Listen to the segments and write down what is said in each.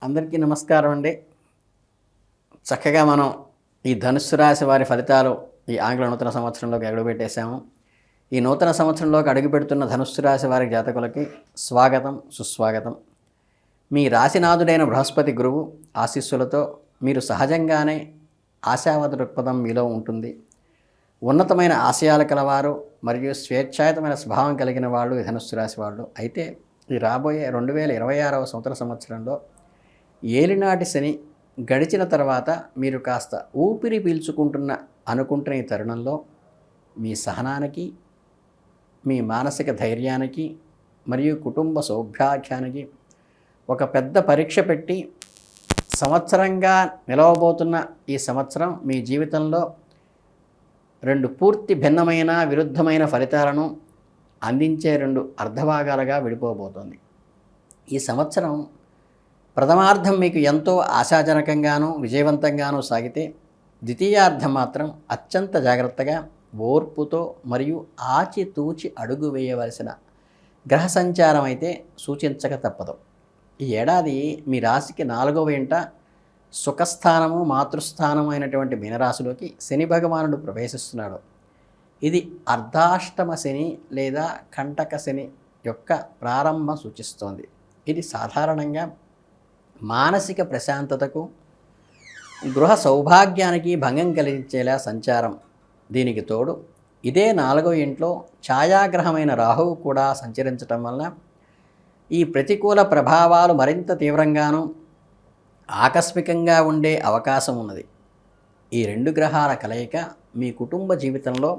అందరికీ నమస్కారం అండి. చక్కగా మనం ఈ ధనుస్సు రాశి వారి ఫలితాలు ఈ ఆంగ్ల నూతన సంవత్సరంలోకి అడుగుపెట్టేశాము. ఈ నూతన సంవత్సరంలోకి అడుగుపెడుతున్న ధనుస్సు రాశి వారి జాతకులకి స్వాగతం, సుస్వాగతం. మీ రాశినాథుడైన బృహస్పతి గురువు ఆశీస్సులతో మీరు సహజంగానే ఆశావాద దృక్పథం మీలో ఉంటుంది. ఉన్నతమైన ఆశయాలు కలవారు మరియు స్వేచ్ఛాయుతమైన స్వభావం కలిగిన వాళ్ళు ఈ ధనుస్సు రాశి వాళ్ళు. అయితే ఈ రాబోయే 2026వ సంవత్సరంలో ఏలినాటి శని గడిచిన తర్వాత మీరు కాస్త ఊపిరి అనుకుంటున్న ఈ తరుణంలో మీ సహనానికి, మీ మానసిక ధైర్యానికి మరియు కుటుంబ సౌభాగ్యానికి ఒక పెద్ద పరీక్ష పెట్టి సంవత్సరంగా నిలవబోతున్న ఈ సంవత్సరం మీ జీవితంలో రెండు పూర్తి భిన్నమైన విరుద్ధమైన ఫలితాలను అందించే రెండు అర్ధభాగాలుగా విడిపోబోతోంది. ఈ సంవత్సరం ప్రథమార్థం మీకు ఎంతో ఆశాజనకంగానూ విజయవంతంగానూ సాగితే ద్వితీయార్థం మాత్రం అత్యంత జాగ్రత్తగా ఓర్పుతో మరియు ఆచితూచి అడుగు వేయవలసిన గ్రహ సంచారం అయితే సూచించక తప్పదు. ఈ ఏడాది మీ రాశికి 4వ ఇంట సుఖస్థానము మాతృస్థానము అయినటువంటి మీనరాశిలోకి శని భగవానుడు ప్రవేశిస్తున్నాడు. ఇది అర్ధాష్టమ శని లేదా కంటక శని యొక్క ప్రారంభం సూచిస్తోంది. ఇది సాధారణంగా మానసిక ప్రశాంతతకు, గృహ సౌభాగ్యానికి భంగం కలిగించేలా సంచారం. దీనికి తోడు ఇదే 4వ ఇంట్లో ఛాయాగ్రహమైన రాహువు కూడా సంచరించటం వలన ఈ ప్రతికూల ప్రభావాలు మరింత తీవ్రంగానూ ఆకస్మికంగా ఉండే అవకాశం ఉన్నది. ఈ రెండు గ్రహాల కలయిక మీ కుటుంబ జీవితంలో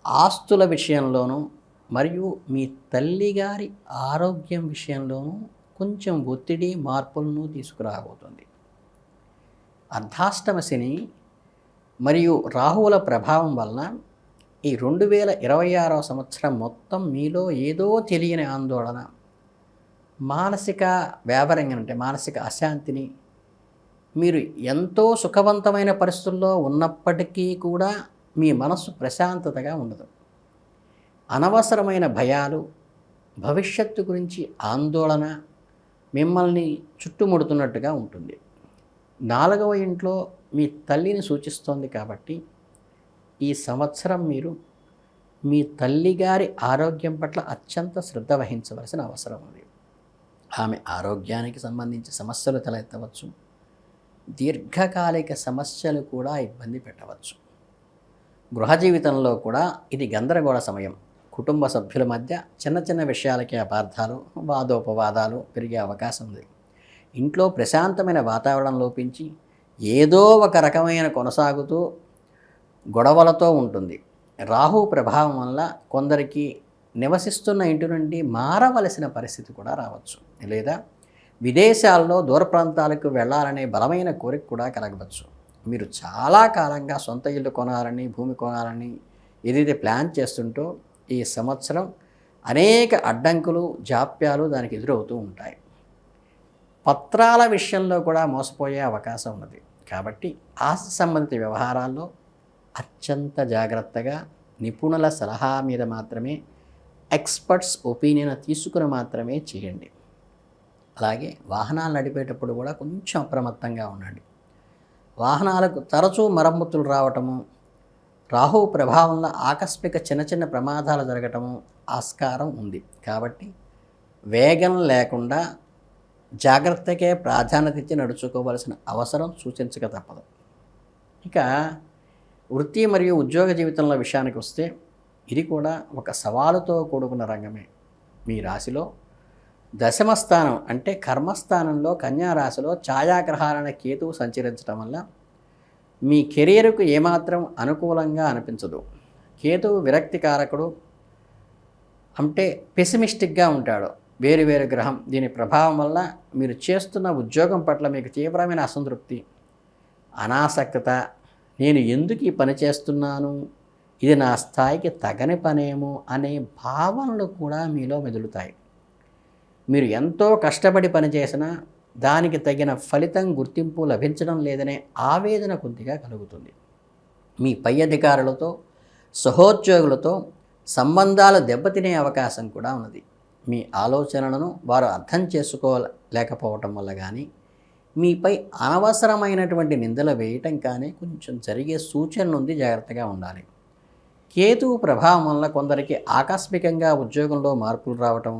ఆస్తుల విషయంలోనూ మరియు మీ తల్లిగారి ఆరోగ్యం విషయంలోనూ కొంచెం ఒత్తిడి మార్పులను తీసుకురాబోతుంది. అర్ధాష్టమ శని మరియు రాహువుల ప్రభావం వలన ఈ 2026వ సంవత్సరం మొత్తం మీలో ఏదో తెలియని ఆందోళన, మానసిక వ్యాపరంగా అంటే మానసిక అశాంతిని, మీరు ఎంతో సుఖవంతమైన పరిస్థితుల్లో ఉన్నప్పటికీ కూడా మీ మనస్సు ప్రశాంతతగా ఉండదు. అనవసరమైన భయాలు, భవిష్యత్తు గురించి ఆందోళన మిమ్మల్ని చుట్టుముడుతున్నట్టుగా ఉంటుంది. 4వ ఇంట్లో మీ తల్లిని సూచిస్తోంది కాబట్టి ఈ సంవత్సరం మీరు మీ తల్లిగారి ఆరోగ్యం పట్ల అత్యంత శ్రద్ధ వహించవలసిన అవసరం ఉంది. ఆమె ఆరోగ్యానికి సంబంధించి సమస్యలు తలెత్తవచ్చు. దీర్ఘకాలిక సమస్యలు కూడా ఇబ్బంది పెట్టవచ్చు. గృహ జీవితంలో కూడా ఇది గందరగోళ సమయం. కుటుంబ సభ్యుల మధ్య చిన్న చిన్న విషయాలకి అపార్థాలు, వాదోపవాదాలు పెరిగే అవకాశం ఉంది. ఇంట్లో ప్రశాంతమైన వాతావరణం లోపించి ఏదో ఒక రకమైన కొనసాగుతూ గొడవలతో ఉంటుంది. రాహు ప్రభావం వల్ల కొందరికి నివసిస్తున్న ఇంటి నుండి మారవలసిన పరిస్థితి కూడా రావచ్చు, లేదా విదేశాల్లో దూర ప్రాంతాలకు వెళ్ళాలనే బలమైన కోరిక కూడా కలగవచ్చు. మీరు చాలా కాలంగా సొంత ఇల్లు కొనాలని, భూమి కొనాలని ఏదైతే ప్లాన్ చేస్తుంటో ఈ సంవత్సరం అనేక అడ్డంకులు, జాప్యాలు దానికి ఎదురవుతూ ఉంటాయి. పత్రాల విషయంలో కూడా మోసపోయే అవకాశం ఉన్నది. కాబట్టి ఆస్తి సంబంధిత వ్యవహారాల్లో అత్యంత జాగ్రత్తగా నిపుణుల సలహా మీద మాత్రమే, ఎక్స్పర్ట్స్ ఒపీనియన్ తీసుకుని మాత్రమే చేయండి. అలాగే వాహనాలు నడిపేటప్పుడు కూడా కొంచెం అప్రమత్తంగా ఉండండి. వాహనాలకు తరచూ మరమ్మతులు రావటము, రాహువు ప్రభావంలో ఆకస్మిక చిన్న చిన్న ప్రమాదాలు జరగటము ఆస్కారం ఉంది. కాబట్టి వేగం లేకుండా జాగ్రత్తకే ప్రాధాన్యత ఇచ్చి నడుచుకోవలసిన అవసరం సూచించక తప్పదు. ఇక వృత్తి మరియు ఉద్యోగ జీవితంలో విషయానికి వస్తే ఇది కూడా ఒక సవాలుతో కూడుకున్న రంగమే. మీ రాశిలో దశమ స్థానం అంటే కర్మస్థానంలో కన్యా రాశిలో ఛాయాగ్రహాలైన కేతువు సంచరించడం వల్ల మీ కెరీర్కు ఏమాత్రం అనుకూలంగా అనిపించదు. కేతువు విరక్తికారకుడు, అంటే పెసిమిస్టిక్గా ఉంటాడు. వేరు గ్రహం. దీని ప్రభావం వల్ల మీరు చేస్తున్న ఉద్యోగం పట్ల మీకు తీవ్రమైన అసంతృప్తి, అనాసక్తత, నేను ఎందుకు ఈ పని చేస్తున్నాను, ఇది నా స్థాయికి తగని పనేమో అనే భావనలు కూడా మీలో మెదులుతాయి. మీరు ఎంతో కష్టపడి పనిచేసినా దానికి తగిన ఫలితం, గుర్తింపు లభించడం లేదనే ఆవేదన కొద్దిగా కలుగుతుంది. మీ పై అధికారులతో, సహోద్యోగులతో సంబంధాలు దెబ్బతినే అవకాశం కూడా ఉన్నది. మీ ఆలోచనలను వారు అర్థం చేసుకోలేకపోవటం వల్ల కానీ, మీపై అనవసరమైనటువంటి నిందలు వేయటం కానీ కొంచెం జరిగే సూచన ఉంది, జాగ్రత్తగా ఉండాలి. కేతువు ప్రభావం వల్ల కొందరికి ఆకస్మికంగా ఉద్యోగంలో మార్పులు రావటం,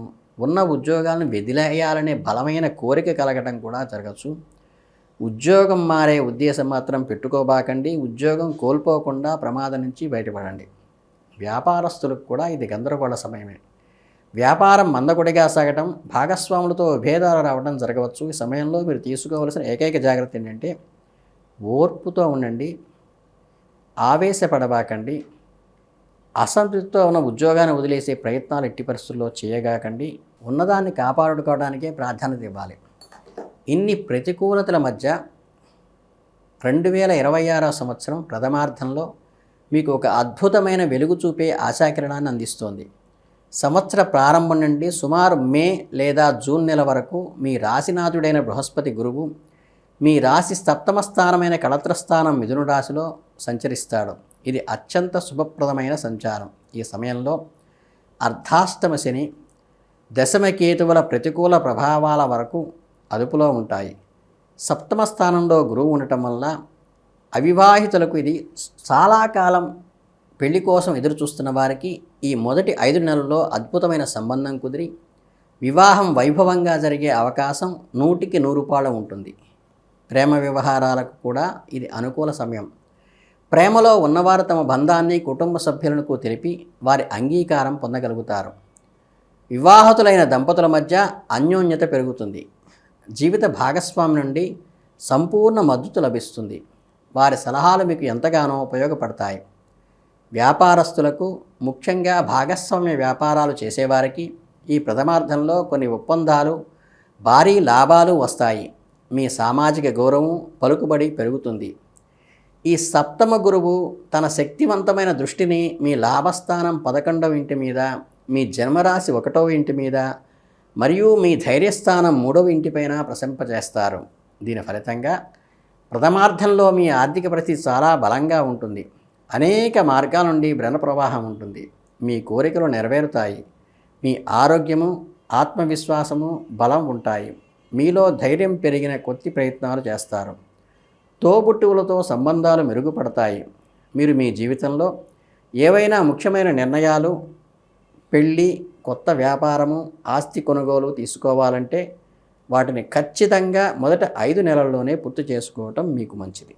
ఉన్న ఉద్యోగాలను వదిలేయాలనే బలమైన కోరిక కలగటం కూడా జరగచ్చు. ఉద్యోగం మారే ఉద్దేశం మాత్రం పెట్టుకోబాకండి. ఉద్యోగం కోల్పోకుండా ప్రమాదం నుంచి బయటపడండి. వ్యాపారస్తులకు కూడా ఇది గందరగోళ సమయమే. వ్యాపారం మందకొడిగా సాగటం, భాగస్వాములతో విభేదాలు రావడం జరగవచ్చు. ఈ సమయంలో మీరు తీసుకోవలసిన ఏకైక జాగ్రత్త ఏంటంటే ఓర్పుతో ఉండండి, ఆవేశపడబాకండి, అసంతృప్తితో ఉన్న ఉద్యోగాన్ని వదిలేసే ప్రయత్నాలు ఎట్టి పరిస్థితుల్లో చేయగాకండి. ఉన్నదాన్ని కాపాడుకోవడానికే ప్రాధాన్యత ఇవ్వాలి. ఇన్ని ప్రతికూలతల మధ్య 2026 సంవత్సరం ప్రథమార్థంలో మీకు ఒక అద్భుతమైన వెలుగు చూపే ఆశాకిరణాన్ని అందిస్తోంది. సంవత్సర ప్రారంభం నుండి సుమారు మే లేదా జూన్ నెల వరకు మీ రాశినాథుడైన బృహస్పతి గురువు మీ రాశి సప్తమ స్థానమైన కళత్రస్థానం మిథున రాశిలో సంచరిస్తాడు. ఇది అత్యంత శుభప్రదమైన సంచారం. ఈ సమయంలో అర్ధాష్టమ శని, దశమ కేతువుల ప్రతికూల ప్రభావాల వరకు అదుపులో ఉంటాయి. సప్తమ స్థానంలో గురువు ఉండటం వల్ల అవివాహితులకు ఇది చాలా కాలం పెళ్లి కోసం ఎదురు చూస్తున్న వారికి ఈ మొదటి 5 నెలల్లో అద్భుతమైన సంబంధం కుదిరి వివాహం వైభవంగా జరిగే అవకాశం 100కి 100 ఉంటుంది. ప్రేమ వ్యవహారాలకు కూడా ఇది అనుకూల సమయం. ప్రేమలో ఉన్నవారు తమ బంధాన్ని కుటుంబ సభ్యులకు తెలిపి వారి అంగీకారం పొందగలుగుతారు. వివాహితులైన దంపతుల మధ్య అన్యోన్యత పెరుగుతుంది. జీవిత భాగస్వామి నుండి సంపూర్ణ మద్దతు లభిస్తుంది. వారి సలహాలు మీకు ఎంతగానో ఉపయోగపడతాయి. వ్యాపారస్తులకు, ముఖ్యంగా భాగస్వామ్య వ్యాపారాలు చేసేవారికి ఈ ప్రథమార్థంలో కొన్ని ఒప్పందాలు, భారీ లాభాలు వస్తాయి. మీ సామాజిక గౌరవం, పలుకుబడి పెరుగుతుంది. ఈ సప్తమ గురువు తన శక్తివంతమైన దృష్టిని మీ లాభస్థానం 11వ ఇంటి మీద, మీ జన్మరాశి 1వ ఇంటి మీద మరియు మీ ధైర్యస్థానం 3వ ఇంటిపైన ప్రశంపజేస్తారు. దీని ఫలితంగా ప్రథమార్థంలో మీ ఆర్థిక పరిస్థితి చాలా బలంగా ఉంటుంది. అనేక మార్గాల నుండి ధన ప్రవాహం ఉంటుంది. మీ కోరికలు నెరవేరుతాయి. మీ ఆరోగ్యము, ఆత్మవిశ్వాసము, బలం ఉంటాయి. మీలో ధైర్యం పెరిగిన కొద్ది ప్రయత్నాలు చేస్తారు. తోబుట్టువులతో సంబంధాలు మెరుగుపడతాయి. మీరు మీ జీవితంలో ఏవైనా ముఖ్యమైన నిర్ణయాలు, పెళ్ళి, కొత్త వ్యాపారము, ఆస్తి కొనుగోలు తీసుకోవాలంటే వాటిని ఖచ్చితంగా మొదట 5 నెలల్లోనే పూర్తి చేసుకోవటం మీకు మంచిది.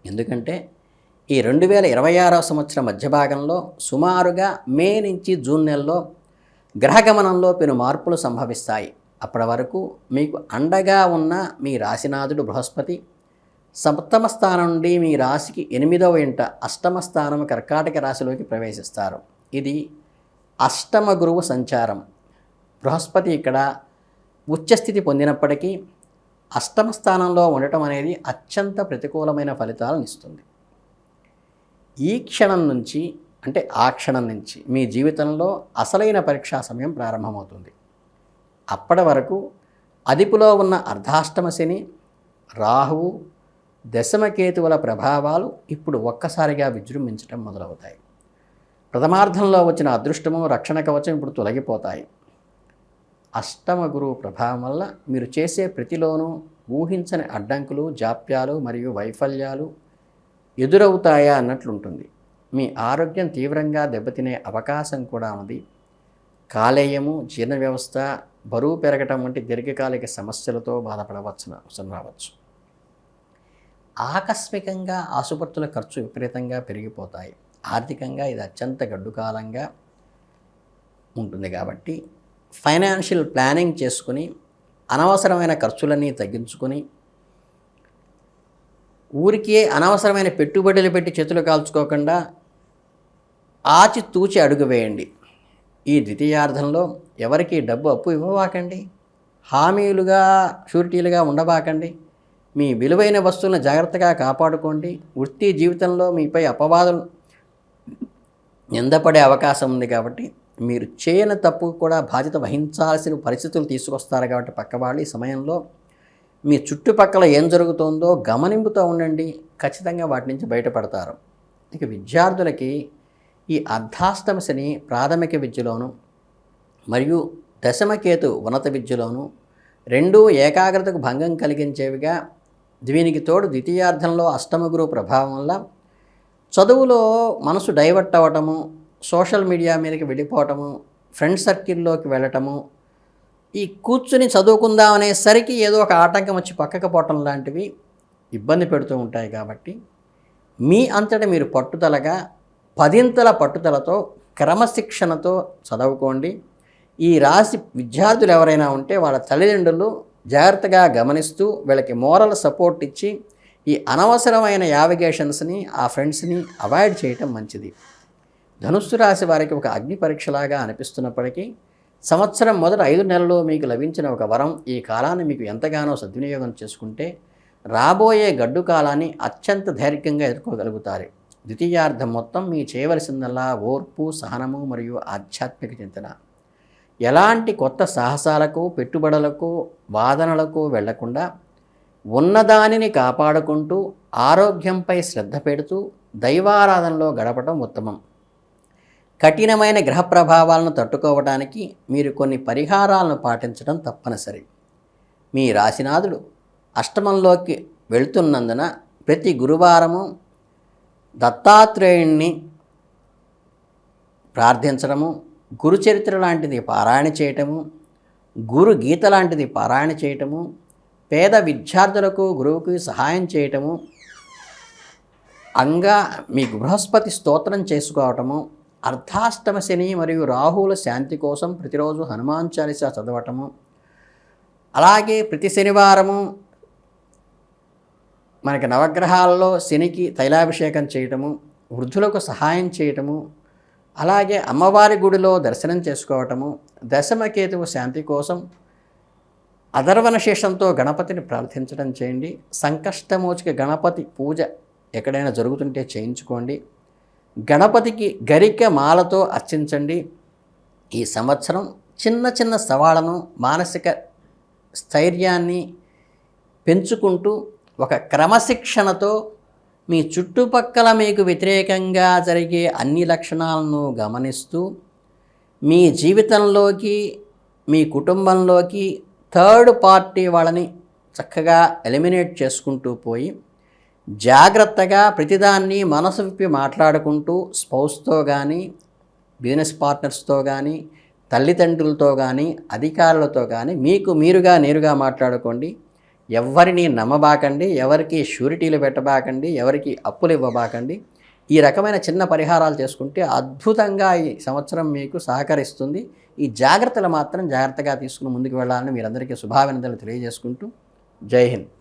ఎందుకంటే ఈ 2026 సంవత్సరం మధ్య భాగంలో సుమారుగా మే నుంచి జూన్ నెలలో గ్రహగమనంలో పెను మార్పులు సంభవిస్తాయి. అప్పటి వరకు మీకు అండగా ఉన్న మీ రాశినాథుడు బృహస్పతి సప్తమ స్థానం నుండి మీ రాశికి 8వ ఇంట అష్టమ స్థానం కర్కాటక రాశిలోకి ప్రవేశిస్తారు. ఇది అష్టమ గురువు సంచారం. బృహస్పతి ఇక్కడ ఉచ్చస్థితి పొందినప్పటికీ అష్టమ స్థానంలో ఉండటం అనేది అత్యంత ప్రతికూలమైన ఫలితాలను ఇస్తుంది. ఈ క్షణం నుంచి, అంటే ఆ క్షణం నుంచి మీ జీవితంలో అసలైన పరీక్షా సమయం ప్రారంభమవుతుంది. అప్పటి వరకు అదుపులో ఉన్న అర్ధాష్టమ శని, రాహువు, దశమకేతువుల ప్రభావాలు ఇప్పుడు ఒక్కసారిగా విజృంభించడం మొదలవుతాయి. ప్రథమార్థంలో వచ్చిన అదృష్టము, రక్షణ కవచం ఇప్పుడు తొలగిపోతాయి. అష్టమ గురువు ప్రభావం వల్ల మీరు చేసే ప్రతిలోనూ ఊహించని అడ్డంకులు, జాప్యాలు మరియు వైఫల్యాలు ఎదురవుతాయా అన్నట్లుంటుంది. మీ ఆరోగ్యం తీవ్రంగా దెబ్బతినే అవకాశం కూడా ఉంది. కాలేయము, జీర్ణ వ్యవస్థ, బరువు పెరగటం వంటి దీర్ఘకాలిక సమస్యలతో బాధపడవలసిన రావచ్చు. ఆకస్మికంగా ఆసుపత్రుల ఖర్చు విపరీతంగా పెరిగిపోతాయి. ఆర్థికంగా ఇది అత్యంత గడ్డుకాలంగా ఉంటుంది. కాబట్టి ఫైనాన్షియల్ ప్లానింగ్ చేసుకుని అనవసరమైన ఖర్చులన్నీ తగ్గించుకొని ఊరికే అనవసరమైన పెట్టుబడులు పెట్టి చేతులు కాల్చుకోకుండా ఆచితూచి అడుగు వేయండి. ఈ ద్వితీయార్థంలో ఎవరికి డబ్బు అప్పు ఇవ్వబాకండి. హామీలుగా, షూరిటీలుగా ఉండబాకండి. మీ విలువైన వస్తువులను జాగ్రత్తగా కాపాడుకోండి. వృత్తి జీవితంలో మీపై అపవాదులు నిందపడే అవకాశం ఉంది. కాబట్టి మీరు చేయని తప్పు కూడా బాధ్యత వహించాల్సిన పరిస్థితులు తీసుకొస్తారు. కాబట్టి పక్కవాళ్ళు ఈ సమయంలో మీ చుట్టుపక్కల ఏం జరుగుతుందో గమనింపుతూ ఉండండి. ఖచ్చితంగా వాటి నుంచి బయటపడతారు. ఇక విద్యార్థులకి ఈ అర్ధాష్టమ శని ప్రాథమిక విద్యలోను మరియు దశమకేతు ఉన్నత విద్యలోను రెండూ ఏకాగ్రతకు భంగం కలిగించేవిగా, దీనికి తోడు ద్వితీయార్థంలో అష్టమ గురువు ప్రభావం వల్ల చదువులో మనసు డైవర్ట్ అవ్వటము, సోషల్ మీడియా మీదకి వెళ్ళిపోవటము, ఫ్రెండ్ సర్కిల్లోకి వెళ్ళటము, ఈ కూర్చుని చదువుకుందాం అనేసరికి ఏదో ఒక ఆటంకం వచ్చి పక్కకు పోవటం లాంటివి ఇబ్బంది పెడుతూ ఉంటాయి. కాబట్టి మీ అంతటా మీరు పట్టుదలగా, పదింతల పట్టుదలతో, క్రమశిక్షణతో చదువుకోండి. ఈ రాశి విద్యార్థులు ఎవరైనా ఉంటే వాళ్ళ తల్లిదండ్రులు జాగ్రత్తగా గమనిస్తూ వీళ్ళకి మోరల్ సపోర్ట్ ఇచ్చి ఈ అనవసరమైన యావిగేషన్స్ని, ఆ ఫ్రెండ్స్ని అవాయిడ్ చేయటం మంచిది. ధనుస్సు రాశి వారికి ఒక అగ్ని పరీక్షలాగా అనిపిస్తున్నప్పటికీ సంవత్సరం మొదట 5 నెలల్లో మీకు లభించిన ఒక వరం. ఈ కాలాన్ని మీకు ఎంతగానో సద్వినియోగం చేసుకుంటే రాబోయే గడ్డు కాలాన్ని అత్యంత ధైర్యంగా ఎదుర్కోగలుగుతారు. ద్వితీయార్థం మొత్తం మీ చేయవలసిందల్లా ఓర్పు, సహనము మరియు ఆధ్యాత్మిక చింతన. ఎలాంటి కొత్త సాహసాలకు, పెట్టుబడులకు, వాదనలకు వెళ్లకుండా ఉన్నదానిని కాపాడుకుంటూ ఆరోగ్యంపై శ్రద్ధ పెడుతూ దైవారాధనలో గడపడం ఉత్తమం. కఠినమైన గ్రహ ప్రభావాలను తట్టుకోవడానికి మీరు కొన్ని పరిహారాలను పాటించడం తప్పనిసరి. మీ రాశినాథుడు అష్టమంలోకి వెళ్తున్నందున ప్రతి గురువారము దత్తాత్రేయుణ్ణి ప్రార్థించడము, గురుచరిత్ర లాంటిది పారాయణ చేయటము, గురు గీత లాంటిది పారాయణ చేయటము, పేద విద్యార్థులకు గురువుకి సహాయం చేయటము, మీకు బృహస్పతి స్తోత్రం చేసుకోవటము, అర్ధాష్టమ శని మరియు రాహువుల శాంతి కోసం ప్రతిరోజు హనుమాన్ చాలీసా చదవటము, అలాగే ప్రతి శనివారము మనకి నవగ్రహాలలో శనికి తైలాభిషేకం చేయటము, వృద్ధులకు సహాయం చేయటము, అలాగే అమ్మవారి గుడిలో దర్శనం చేసుకోవటము, దశమకేతువు శాంతి కోసం అధర్వణ శేషంతో గణపతిని ప్రార్థించడం చేయండి. సంకష్టమోచక గణపతి పూజ ఎక్కడైనా జరుగుతుంటే చేయించుకోండి. గణపతికి గరిక మాలతో అర్చించండి. ఈ సంవత్సరం చిన్న చిన్న సవాళ్ళను, మానసిక స్థైర్యాన్ని పెంచుకుంటూ ఒక క్రమశిక్షణతో మీ చుట్టుపక్కల మీకు వ్యతిరేకంగా జరిగే అన్ని లక్షణాలను గమనిస్తూ మీ జీవితంలోకి, మీ కుటుంబంలోకి థర్డ్ పార్టీ వాళ్ళని చక్కగా ఎలిమినేట్ చేసుకుంటూ పోయి జాగ్రత్తగా ప్రతిదాన్ని మనసు విప్పి మాట్లాడుకుంటూ స్పౌస్తో కానీ, బిజినెస్ పార్ట్నర్స్తో కానీ, తల్లిదండ్రులతో కానీ, అధికారులతో కానీ మీకు మీరుగా నేరుగా మాట్లాడుకోండి. ఎవరిని నమ్మబాకండి, ఎవరికి షూరిటీలు పెట్టబాకండి, ఎవరికి అప్పులు ఇవ్వబాకండి. ఈ రకమైన చిన్న పరిహారాలు చేసుకుంటే అద్భుతంగా ఈ సంవత్సరం మీకు సహకరిస్తుంది. ఈ జాగ్రత్తలు మాత్రం జాగ్రత్తగా తీసుకుని ముందుకు వెళ్ళాలని మీరందరికీ శుభాభినందనలు తెలియజేసుకుంటూ జై హింద్.